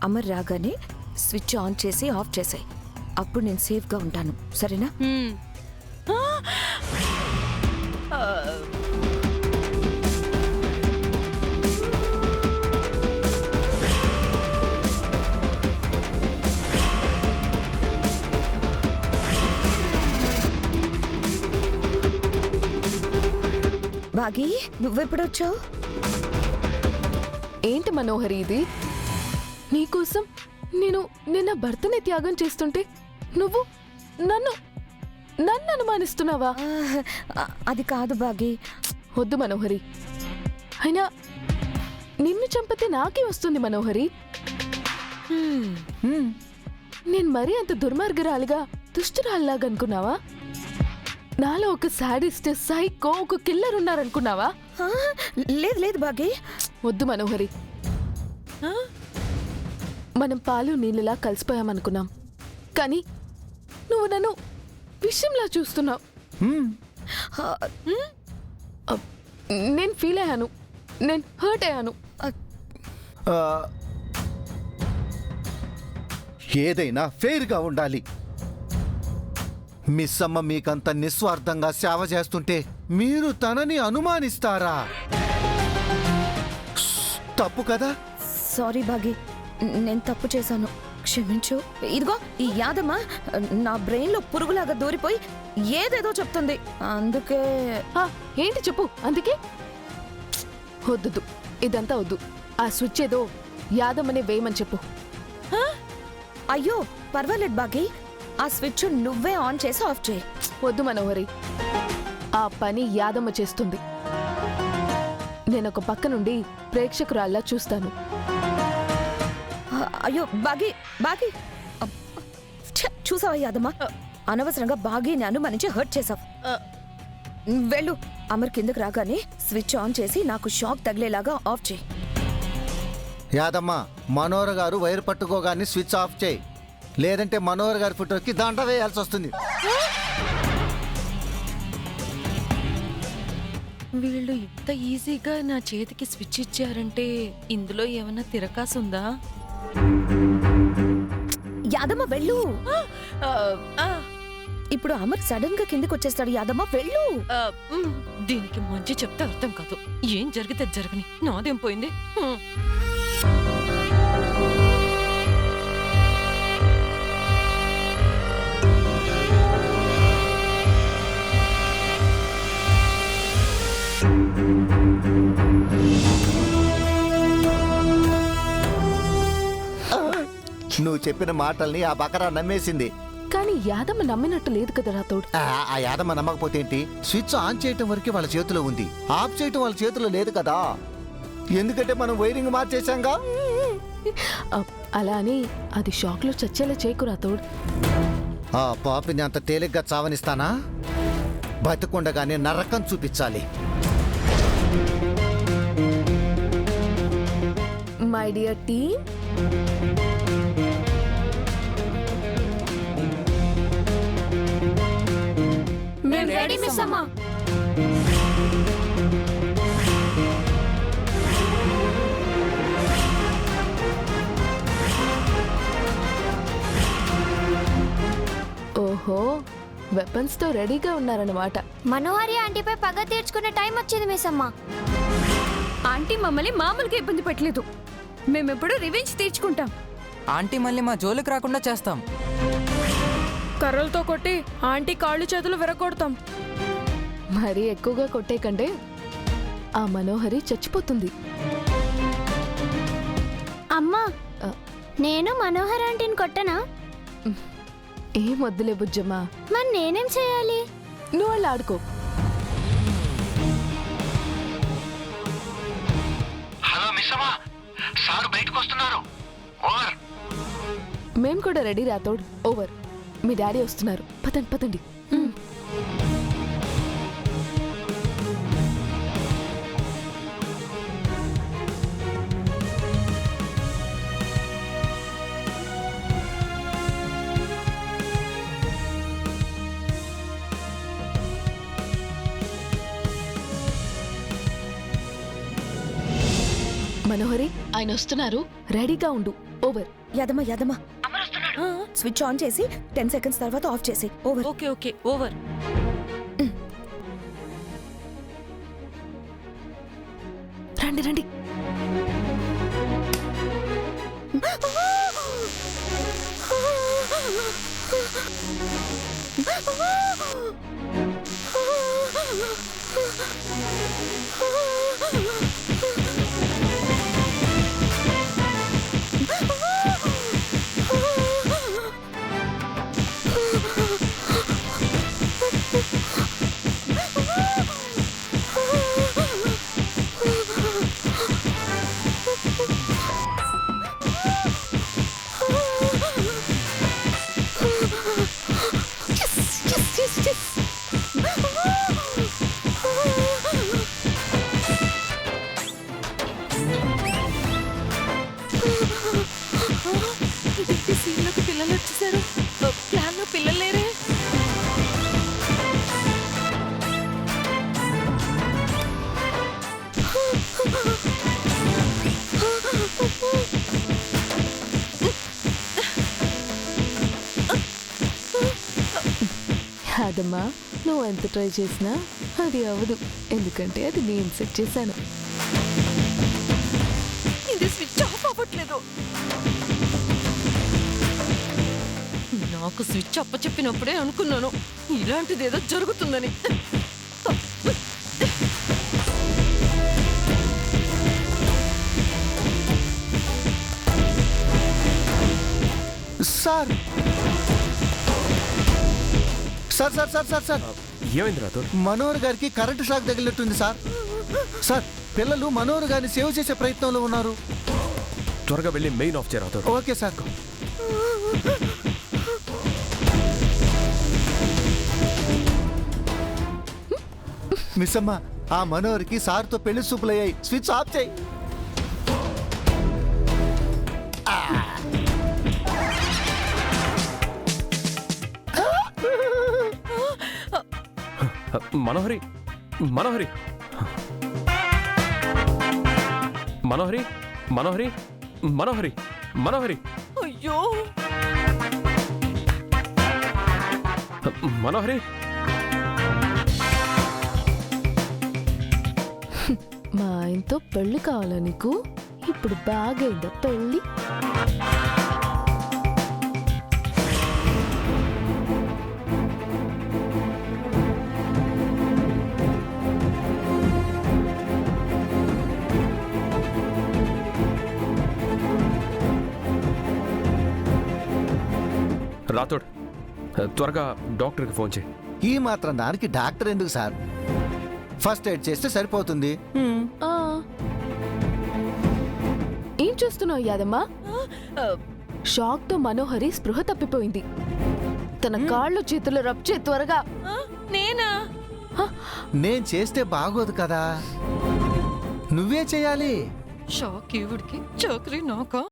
అమర్ రాగానే switch on చేసి of చేసాయి. అప్పుడు నేను సేఫ్గా ఉంటాను, సరేనా? బాగి, నువ్వెప్పుడొచ్చావు? ఏంటి మనోహరి ఇది? నీకోసం నేను నిన్న భర్తని త్యాగం చేస్తుంటే నువ్వు నన్ను నన్ను అనుమానిస్తున్నావా? అది కాదు బాగి. వద్దు మనోహరి, అయినా నిన్ను చంపితే నాకే వస్తుంది మనోహరి. నేను మరీ అంత దుర్మార్గరాలిగా దుష్టురాలిలాగా అనుకున్నావా? నాలో ఒక సాడిస్ట్, సైకో, ఒక కిల్లర్ ఉన్నారనుకున్నావా? లేదు లేదు బాగి. వద్దు మనోహరి, మనం పాలు నీళ్ళలా కలిసిపోయామనుకున్నాం, కానీ నువ్వు నన్ను విషయంలా చూస్తున్నావు. నేను ఫీల్ అయ్యాను, నేను హర్ట్ అయ్యాను. ఏదైనా ఫెయిర్గా ఉండాలి. మిస్ అమ్మ మీకంత నిస్వార్థంగా సేవ చేస్తుంటే మీరు తనని అనుమానిస్తారా? తప్పు కదా? సారీ బాగి, నేను తప్పు చేశాను, క్షమించు. ఇదిగో ఈ యాదమ్మ నా బ్రెయిన్ లో పురుగులాగా దూరిపోయి ఏదేదో చెప్తుంది, అందుకే. ఏంటి చెప్పు. అందుకే వద్దు, ఇదంతా వద్దు. ఆ స్విచ్ ఏదో యాదమ్మనే వేయమని చెప్పు. అయ్యో పర్వాలేదు బాగి, ఆ స్విచ్ నువ్వే ఆన్ చేసి ఆఫ్ చేయి. వద్దు మనోహరి, ఆ పని యాదమ్మ చేస్తుంది. నేనొక పక్క నుండి ప్రేక్షకురాల్లా చూస్తాను. అయ్యో బాగి బాగి, చూసావా యాదమ్మ, అనవసరంగా బాగిని అనుమానించి హర్ట్ చేసావు. వెళ్ళు, అమర్ కిందకు రాగానే స్విచ్ ఆన్ చేసి నాకు షాక్ తగిలేలాగా ఆఫ్ చేయి. యాదమ్మ, మనోహర్ గారు వైర్ పట్టుకోగానే స్విచ్ ఆఫ్ చేయి, లేదంటే మనోహర్ గారి ఫోటోకి దండ వేయాల్సి వస్తుంది. వీళ్ళు ఇంత ఈజీగా నా చేతికి స్విచ్ ఇచ్చారంటే ఇందులో ఏమన్నా తిరకాసుందా? యాదమ్మ వెళ్ళు. ఇప్పుడు అమర్ సడన్ గా కిందకు వచ్చేస్తాడు. యాదమ్మ వెళ్ళు. దీనికి మంచి చెప్తే అర్థం కాదు. ఏం జరిగితే జరగని, నాదేం పోయింది. నువ్వు చెప్పిన మాటల్ని ఆ బకరా నమ్మేసింది. కానీ యాదమ్మ నమ్మినట్టు లేదు కదా రాతోడు. ఆ యాదమ్మ నమ్మకపోతే ఏంటి? స్విచ్ ఆన్ చేయటం వరకే వాళ్ళ చేతిలో ఉంది, ఆఫ్ చేయటం వాళ్ళ చేతిలో లేదు కదా. ఎందుకంటే మనం వైరింగ్ మార్చేశాంగా. అలా అని అది షాక్ లో చచ్చేలా చేయకు రాతోడు. ఆ పాపిని అంత తేలిగ్గా చావనిస్తానా? బతికుండగానే నరకం చూపించాలి. My dear team, ready miss అమ్మ. ఓహో, వెపన్స్ తో రెడీగా ఉన్నారన్నమాట. మనోహరి ఆంటీపై పగ తీర్చుకునే టైం వచ్చింది మిస్ అమ్మ. ఆంటీ మమ్మల్ని మామూలుగా ఇబ్బంది పెట్టలేదు, మేమెప్పుడు రివెంజ్ తీర్చుకుంటాం. ఆంటీ మళ్ళీ మా జోలికి రాకుండా చేస్తాం. కర్రలతో కొట్టి ఆంటీ కాళ్ళు చేతులు విరగొడతాం. మరీ ఎక్కువగా కొట్టే కంటే ఆ మనోహరి చచ్చిపోతుంది. అమ్మా, నేను మనోహర్ ఆంటీని కొట్టనా? ఏం వద్దులే బుజ్జమ్మా. మరి నేనేం చేయాలి? నువ్వు వాళ్ళు ఆడుకో. హలో మిస్ అమ్మా, సార్ బయటకు వస్తున్నారు. ఓవర్. మేం కూడా రెడీ రాతోడ్. ఓవర్. మీ డాడీ వస్తున్నారు. పదండి పదండి. మనోహరి, ఆయన వస్తున్నారు, రెడీగా ఉండు. Over. Yadamma Yadamma switch on చేసి 10 సెకండ్స్ తర్వాత ఆఫ్ చేసి. ఓవర్. Okay okay over. రండి రండి. ఇదేంటి సీన్లోకి పిల్లలు వచ్చేసారు? ప్లాన్ లో పిల్లలు లేరే? యాదమ్మా, నువ్వు ఎంత ట్రై చేసినా అది అవ్వదు. ఎందుకంటే అది నేను సెట్ చేశాను. ఇది స్విచ్ ఆఫ్ అవ్వట్లేదు. నాకు స్విచ్ అప్పచెప్పినప్పుడే అనుకున్నాను ఇలాంటిదేదో జరుగుతుందని. Sir sir sir sir sir sir ఏమైంది రాథోడ్? మనోహర్ గారికి కరెంటు షాక్ తగిలినట్టుంది సార్. సార్ పిల్లలు మనోహర్ గారిని సేవ్ చేసే ప్రయత్నంలో ఉన్నారు. త్వరగా వెళ్ళి మెయిన్ ఆఫ్ చేయ రాథోడ్. Okay sir. మిస్ అమ్మ, ఆ మనోహర్కి సార్తో పెళ్లి చూపులయ్యాయి. స్విచ్ ఆఫ్ చేయి. మనోహరి మనోహరి మనోహరి మనోహరి మనోహరి మనోహరి అయ్యో మనోహరి. మా ఆయనతో పెళ్లి కావాలా నీకు? ఇప్పుడు బాగైందా పెళ్లి? రాథోడ్, త్వరగా డాక్టర్కి ఫోన్ చేయి. ఈ మాత్రం దానికి డాక్టర్ ఎందుకు సార్? ఫస్ట్ ఎయిడ్ చేస్తే సరిపోతుంది. ఆ. ఏం చూస్తున్నావు యాదమ్మా? షాక్ తో మనోహరి స్పృహ తప్పిపోయింది. తన కాళ్ళు చేతులు రబ్ చే త్వరగా. నేనా? నేను చేస్తే బాగోదు కదా, నువ్వే చేయాలి. షాక్ ఈవిడికి, చక్రి నాకా?